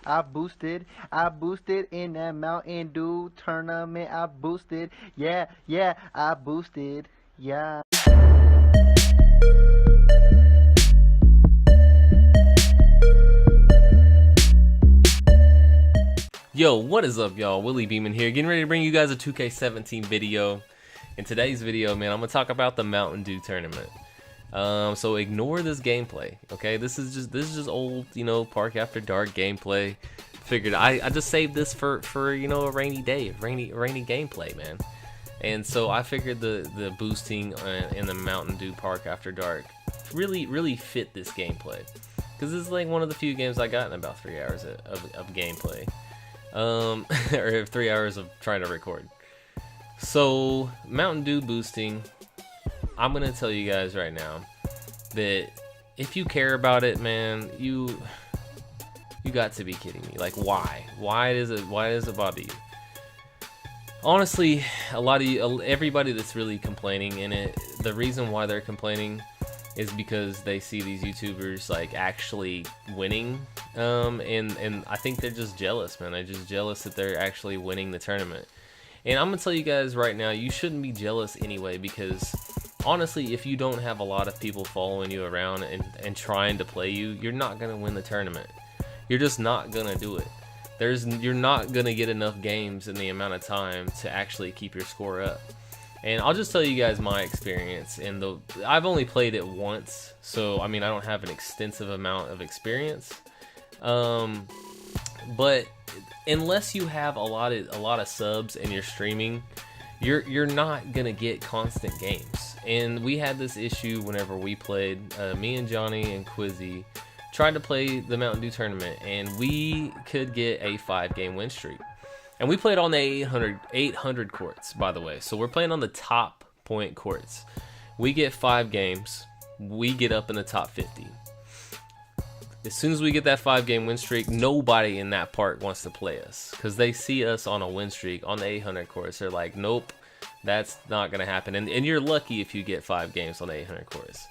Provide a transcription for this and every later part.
I boosted in that Mountain Dew tournament. I boosted. Yeah, yeah, I boosted. Yeah. Yo, what is up, y'all? Willie Beeman here, getting ready to bring you guys a 2K17 video. In today's video, man, I'm gonna talk about the Mountain Dew Tournament. So ignore this gameplay, okay? This is just old, Park After Dark gameplay. Figured I just saved this for a rainy day, rainy gameplay, man. And so I figured the boosting in the Mountain Dew Park After Dark really fit this gameplay, because this is like one of the few games I got in about 3 hours of gameplay. Or 3 hours of trying to record. So Mountain Dew boosting, I'm gonna tell you guys right now that if you care about it, man, you got to be kidding me. Like, why does it bother you? Honestly, everybody that's really complaining in it, the reason why they're complaining is because they see these YouTubers like actually winning, and I think they're just jealous, man. They're just jealous that they're actually winning the tournament. And I'm gonna tell you guys right now, you shouldn't be jealous anyway, because honestly, if you don't have a lot of people following you around and trying to play you, you're not gonna win the tournament. You're just not gonna do it. You're not gonna get enough games in the amount of time to actually keep your score up. And I'll just tell you guys my experience. I've only played it once, so I mean, I don't have an extensive amount of experience. But unless you have a lot of subs and you're streaming, you're not gonna get constant games. And we had this issue whenever we played. Me and Johnny and Quizzy tried to play the Mountain Dew tournament, and we could get a 5-game win streak. And we played on the 800 courts, by the way. So we're playing on the top point courts. We get 5 games. We get up in the top 50. As soon as we get that 5-game win streak, nobody in that park wants to play us, because they see us on a win streak on the 800 courts. They're like, nope, that's not going to happen. And you're lucky if you get 5 games on the 800 courts.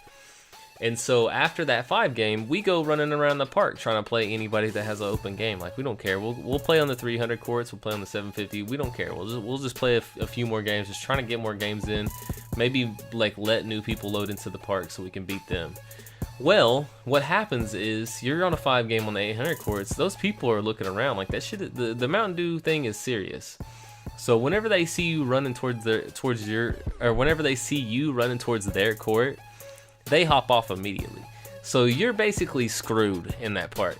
And so after that 5-game, we go running around the park trying to play anybody that has an open game. Like, we don't care. We'll play on the 300 courts. We'll play on the 750. We don't care. We'll just play a few more games, just trying to get more games in. Maybe like let new people load into the park so we can beat them. Well, what happens is you're on a 5-game on the 800 courts. Those people are looking around like that shit. The Mountain Dew thing is serious. So whenever they see you running whenever they see you running towards their court, they hop off immediately. So you're basically screwed in that part.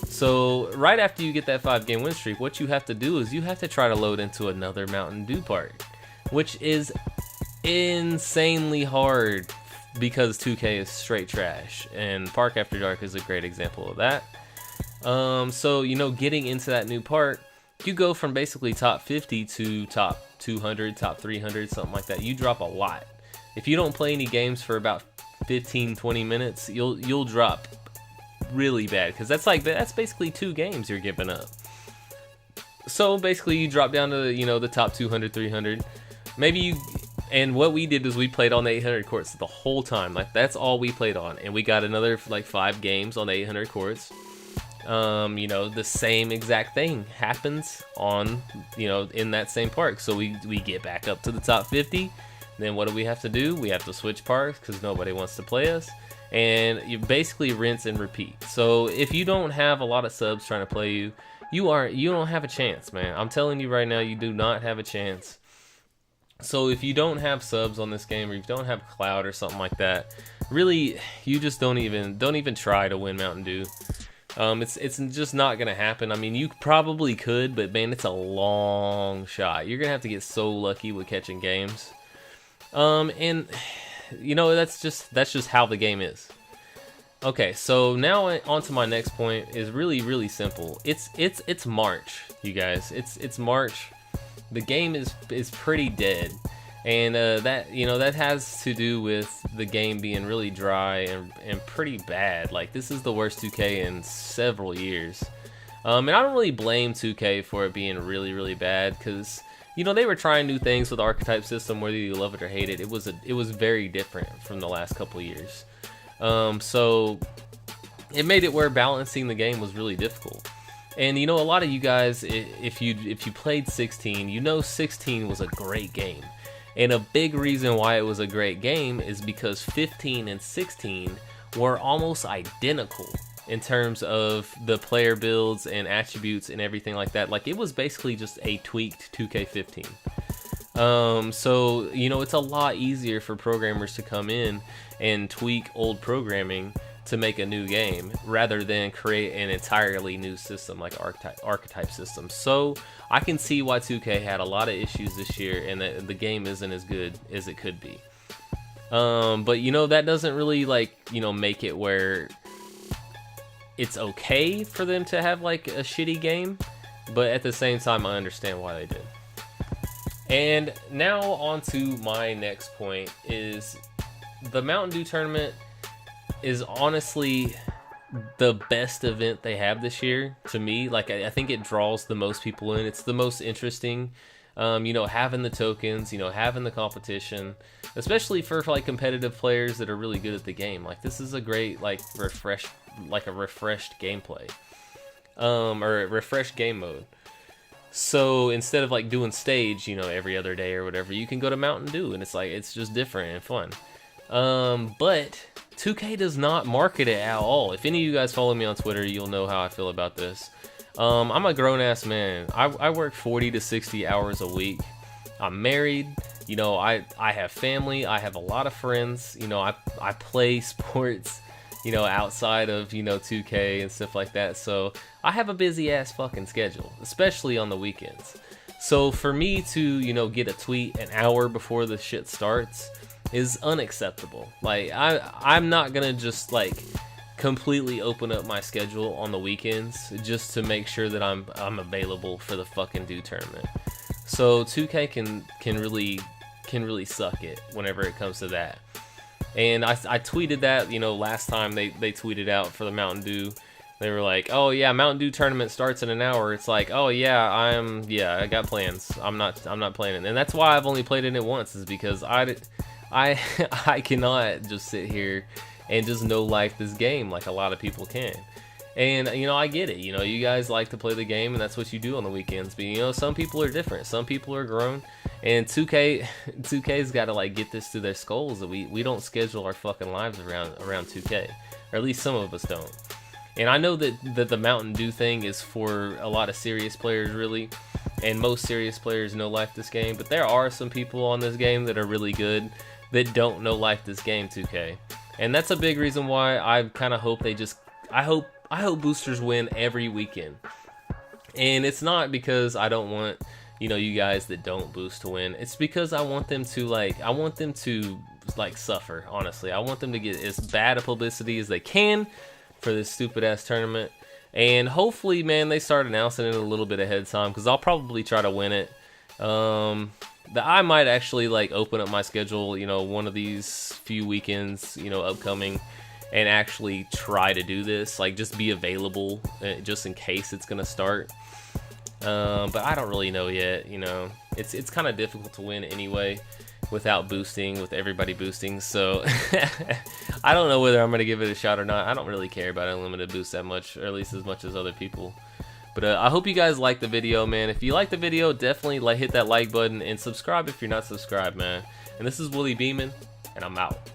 So right after you get that 5-game win streak, what you have to do is you have to try to load into another Mountain Dew park, which is insanely hard because 2K is straight trash, and Park After Dark is a great example of that. So getting into that new park, you go from basically top 50 to top 200, top 300, something like that. You drop a lot. If you don't play any games for about 15-20 minutes, you'll drop really bad, because that's basically 2 games you're giving up. So basically you drop down to the top 200, 300. And what we did is we played on the 800 courts the whole time. Like, that's all we played on, and we got another like 5 games on the 800 courts. The same exact thing happens on in that same park. So we get back up to the top 50. Then what do we have to do? We have to switch parks because nobody wants to play us. And you basically rinse and repeat. So if you don't have a lot of subs trying to play you, you don't have a chance, man. I'm telling you right now, you do not have a chance. So if you don't have subs on this game, or you don't have cloud or something like that, really, you just don't even try to win Mountain Dew. It's just not gonna happen. I mean, you probably could, but man, it's a long shot. You're gonna have to get so lucky with catching games. And that's just how the game is. Okay, so now on to my next point is really simple. It's March, you guys. It's March. The game is pretty dead, and that has to do with the game being really dry and pretty bad. Like, this is the worst 2K in several years. And I don't really blame 2K for it being really bad, because they were trying new things with the archetype system, whether you love it or hate it. It was very different from the last couple of years. So it made it where balancing the game was really difficult. And you know, a lot of you guys, if you played 16, you know 16 was a great game. And a big reason why it was a great game is because 15 and 16 were almost identical in terms of the player builds and attributes and everything like that. Like, it was basically just a tweaked 2K15. So, you know, it's a lot easier for programmers to come in and tweak old programming to make a new game rather than create an entirely new system like archetype systems. So I can see why 2K had a lot of issues this year and that the game isn't as good as it could be. But you know, that doesn't really, like, you know, make it where it's okay for them to have like a shitty game, but at the same time I understand why they did. And now on to my next point is the Mountain Dew Tournament is honestly the best event they have this year to me. Like, I think it draws the most people in. It's the most interesting. You know, having the tokens, you know, having the competition, especially for like competitive players that are really good at the game. Like, this is a great, like, refreshed gameplay, or a refreshed game mode. So instead of like doing stage, you know, every other day or whatever, you can go to Mountain Dew, and it's like, it's just different and fun. But 2K does not market it at all. If any of you guys follow me on Twitter, you'll know how I feel about this. I'm a grown-ass man. I work 40 to 60 hours a week. I'm married. You know, I have family. I have a lot of friends. You know, I play sports, you know, outside of, you know, 2K and stuff like that. So I have a busy-ass fucking schedule, especially on the weekends. So for me to, you know, get a tweet an hour before the shit starts is unacceptable. Like, I'm not gonna just like completely open up my schedule on the weekends just to make sure that I'm available for the fucking Dew tournament. So 2K can really suck it whenever it comes to that. And I tweeted that, you know, last time they tweeted out for the Mountain Dew. They were like, oh yeah, Mountain Dew tournament starts in an hour. It's like, oh yeah, I got plans. I'm not playing it. And that's why I've only played it once, is because I cannot just sit here and just no life this game like a lot of people can. And, you know, I get it. You know, you guys like to play the game, and that's what you do on the weekends. But, you know, some people are different. Some people are grown. And 2K's got to, like, get this through their skulls that we don't schedule our fucking lives around 2K. Or at least some of us don't. And I know that the Mountain Dew thing is for a lot of serious players, really. And most serious players no life this game. But there are some people on this game that are really good that don't no life this game, 2K. And that's a big reason why I kind of hope I hope boosters win every weekend. And it's not because I don't want, you know, you guys that don't boost to win. It's because I want them to suffer, honestly. I want them to get as bad a publicity as they can for this stupid ass tournament. And hopefully, man, they start announcing it a little bit ahead of time, because I'll probably try to win it. I might actually, like, open up my schedule, you know, one of these few weekends, you know, upcoming, and actually try to do this, like, just be available just in case it's gonna start. But I don't really know yet. You know, it's kind of difficult to win anyway without boosting, with everybody boosting. So I don't know whether I'm gonna give it a shot or not. I don't really care about unlimited boosts that much, or at least as much as other people. But I hope you guys like the video, man. If you like the video, definitely hit that like button and subscribe if you're not subscribed, man. And this is Willie Beeman, and I'm out.